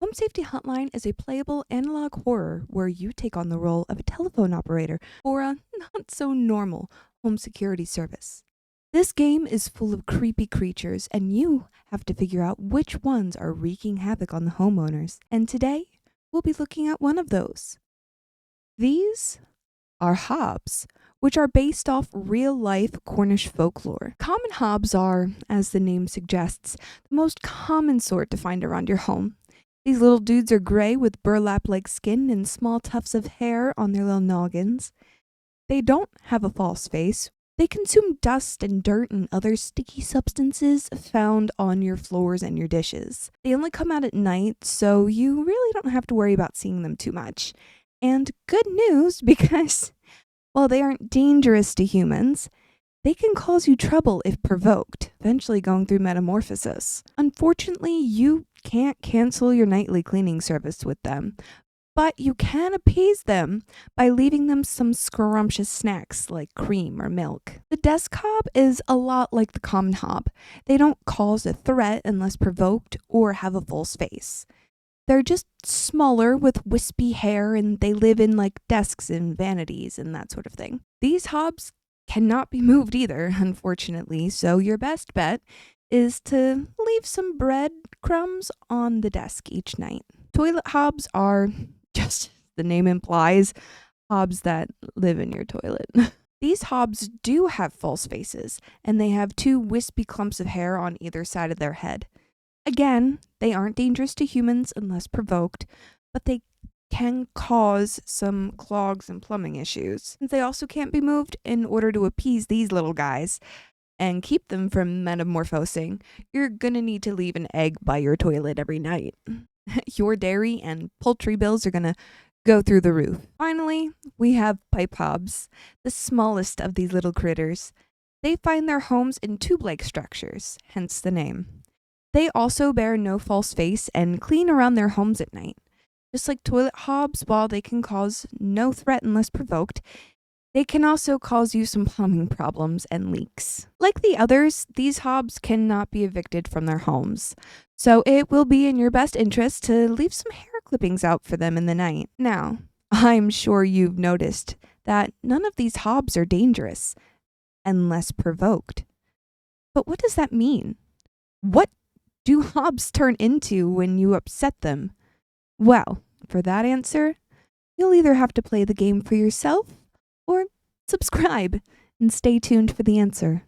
Home Safety Hotline is a playable analog horror where you take on the role of a telephone operator for a not so normal home security service. This game is full of creepy creatures, and you have to figure out which ones are wreaking havoc on the homeowners. And today, we'll be looking at one of those. These are Hobbs, which are based off real life Cornish folklore. Common Hobbs are, as the name suggests, the most common sort to find around your home. These little dudes are gray with burlap like skin and small tufts of hair on their little noggins. They don't have a false face. They consume dust and dirt and other sticky substances found on your floors and your dishes. They only come out at night, so you really don't have to worry about seeing them too much. And good news, because while they aren't dangerous to humans, they can cause you trouble if provoked, eventually going through metamorphosis. Unfortunately, you can't cancel your nightly cleaning service with them, but you can appease them by leaving them some scrumptious snacks like cream or milk. The desk hob is a lot like the common hob. They don't cause a threat unless provoked or have a false face. They're just smaller with wispy hair, and they live in like desks and vanities and that sort of thing. These hobs cannot be moved either, unfortunately, so your best bet is to leave some bread crumbs on the desk each night. Toilet hobs are, just as the name implies, hobs that live in your toilet. These hobs do have false faces, and they have two wispy clumps of hair on either side of their head. Again, they aren't dangerous to humans unless provoked, but they can cause some clogs and plumbing issues. They also can't be moved. In order to appease these little guys and keep them from metamorphosing, you're gonna need to leave an egg by your toilet every night. Your dairy and poultry bills are gonna go through the roof. Finally, we have pipe hobs, the smallest of these little critters. They find their homes in tube-like structures, hence the name. They also bear no false face and clean around their homes at night. Just like toilet hobs, while they can cause no threat unless provoked, they can also cause you some plumbing problems and leaks. Like the others, these hobs cannot be evicted from their homes, so it will be in your best interest to leave some hair clippings out for them in the night. Now, I'm sure you've noticed that none of these hobs are dangerous unless provoked. But what does that mean? What do hobs turn into when you upset them? Well, for that answer, you'll either have to play the game for yourself or subscribe and stay tuned for the answer.